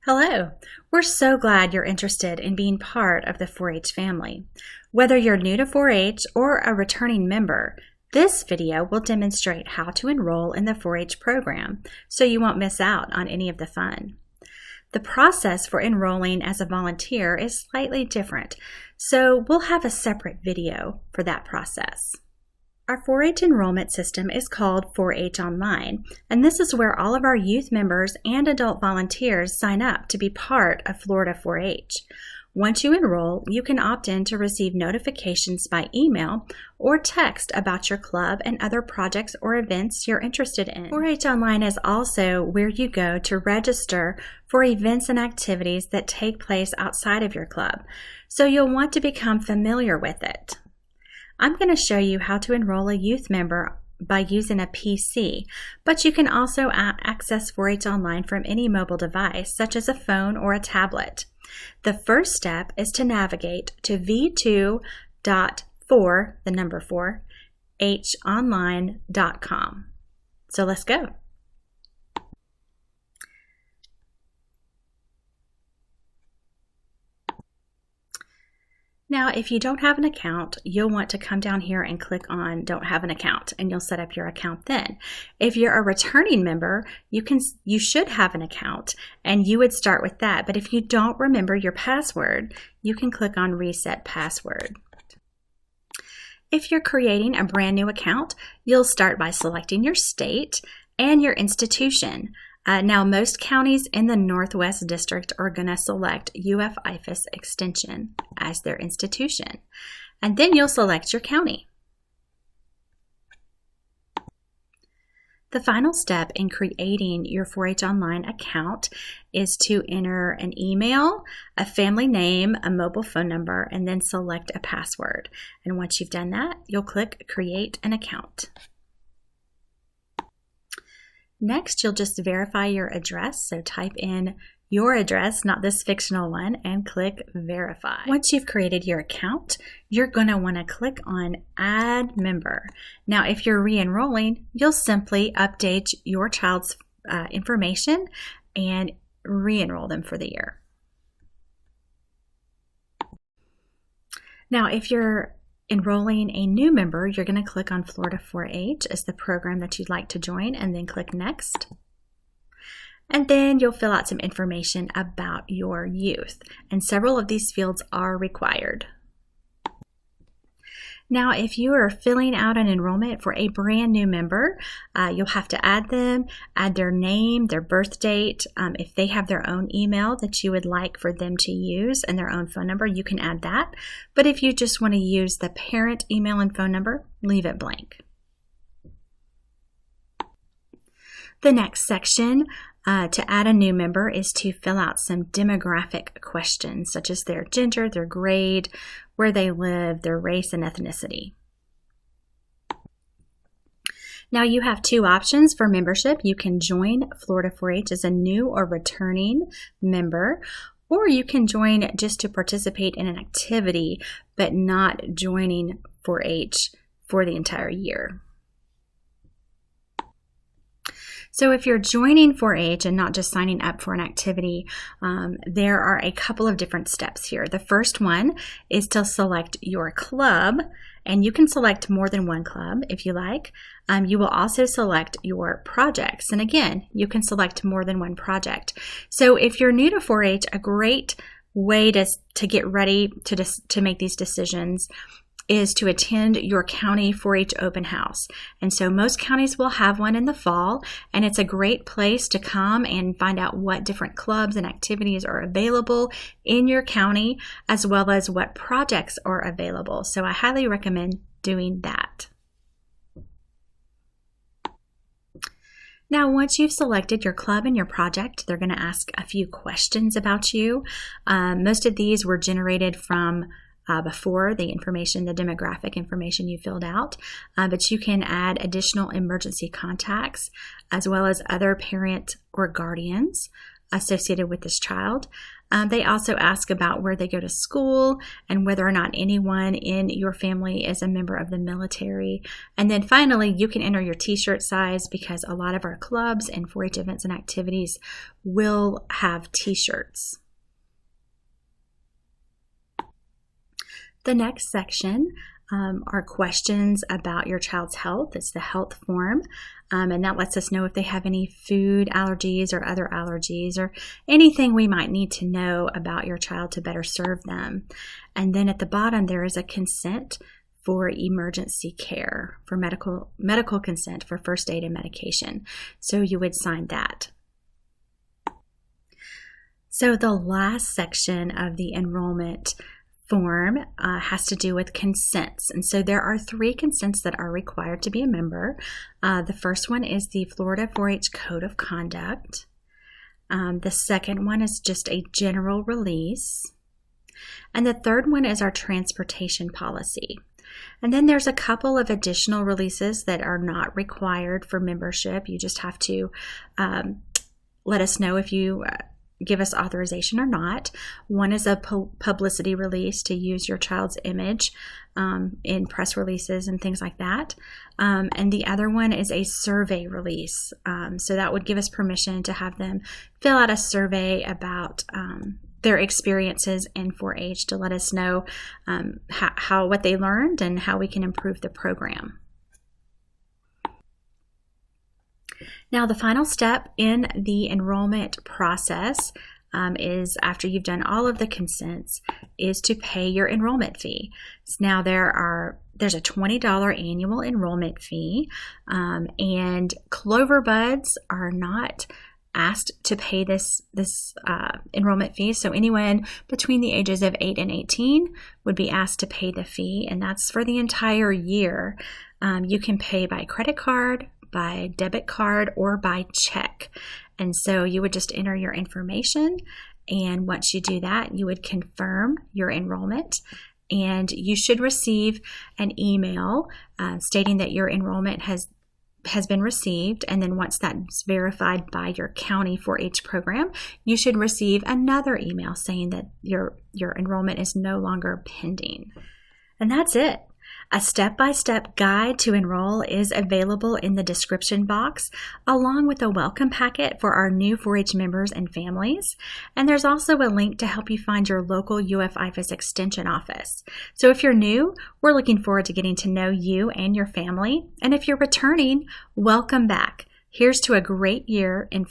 Hello! We're so glad you're interested in being part of the 4-H family. Whether you're new to 4-H or a returning member, this video will demonstrate how to enroll in the 4-H program so you won't miss out on any of the fun. The process for enrolling as a volunteer is slightly different, so we'll have a separate video for that process. Our 4-H enrollment system is called 4-H Online, and this is where all of our youth members and adult volunteers sign up to be part of Florida 4-H. Once you enroll, you can opt in to receive notifications by email or text about your club and other projects or events you're interested in. 4-H Online is also where you go to register for events and activities that take place outside of your club, so you'll want to become familiar with it. I'm going to show you how to enroll a youth member by using a PC, but you can also access 4-H Online from any mobile device, such as a phone or a tablet. The first step is to navigate to v2.4honline.com. So let's go. Now, if you don't have an account, you'll want to come down here and click on Don't Have an Account, and you'll set up your account then. If you're a returning member, you should have an account, and you would start with that. But if you don't remember your password, you can click on Reset Password. If you're creating a brand new account, you'll start by selecting your state and your institution. Now, most counties in the Northwest District are going to select UF-IFAS Extension as their institution, and then you'll select your county. The final step in creating your 4-H Online account is to enter an email, a family name, a mobile phone number, and then select a password. And once you've done that, you'll click Create an Account. Next, you'll just verify your address, so type in your address, not this fictional one, and click Verify. Once you've created your account, you're going to want to click on Add Member. Now, if you're re-enrolling, you'll simply update your child's information and re-enroll them for the year. Now, if you're enrolling a new member, you're going to click on Florida 4-H as the program that you'd like to join, and then click Next. And then you'll fill out some information about your youth, and several of these fields are required. Now, if you are filling out an enrollment for a brand new member, you'll have to add them, add their name, their birth date. If they have their own email that you would like for them to use and their own phone number, you can add that. But if you just want to use the parent email and phone number, leave it blank. The next section to add a new member is to fill out some demographic questions, such as their gender, their grade, where they live, their race and ethnicity. Now, you have two options for membership. You can join Florida 4-H as a new or returning member, or you can join just to participate in an activity, but not joining 4-H for the entire year. So if you're joining 4-H and not just signing up for an activity, there are a couple of different steps here. The first one is to select your club, and you can select more than one club if you like. You will also select your projects, and again, you can select more than one project. So if you're new to 4-H, a great way to get ready to make these decisions is to attend your county 4-H open house. And so most counties will have one in the fall, and it's a great place to come and find out what different clubs and activities are available in your county, as well as what projects are available. So I highly recommend doing that. Now, once you've selected your club and your project, they're going to ask a few questions about you. Most of these were generated from before the demographic information you filled out, but you can add additional emergency contacts as well as other parent or guardians. associated with this child. They also ask about where they go to school and whether or not anyone in your family is a member of the military. And then finally, you can enter your t-shirt size because a lot of our clubs and 4-H events and activities will have t-shirts. The next section are questions about your child's health. It's the health form, and that lets us know if they have any food allergies or other allergies or anything we might need to know about your child to better serve them. And then at the bottom, there is a consent for emergency care, for medical consent for first aid and medication. So you would sign that. So the last section of the enrollment form has to do with consents. And so there are 3 consents that are required to be a member. The first one is the Florida 4-H Code of Conduct. The second one is just a general release. And the third one is our transportation policy. And then there's a couple of additional releases that are not required for membership. You just have to let us know if you give us authorization or not. One is a publicity release to use your child's image in press releases and things like that. And the other one is a survey release. So that would give us permission to have them fill out a survey about their experiences in 4-H to let us know what they learned and how we can improve the program. Now, the final step in the enrollment process is, after you've done all of the consents, is to pay your enrollment fee. So now there's a $20 annual enrollment fee, and Clover Buds are not asked to pay this enrollment fee. So anyone between the ages of 8 and 18 would be asked to pay the fee, and that's for the entire year. You can pay by credit card, by debit card, or by check. And so you would just enter your information, and once you do that, you would confirm your enrollment, and you should receive an email stating that your enrollment has been received. And then once that's verified by your county 4-H program, you should receive another email saying that your enrollment is no longer pending. And that's it. A step-by-step guide to enroll is available in the description box, along with a welcome packet for our new 4-H members and families. And there's also a link to help you find your local UF-IFAS Extension office. So if you're new, we're looking forward to getting to know you and your family. And if you're returning, welcome back. Here's to a great year in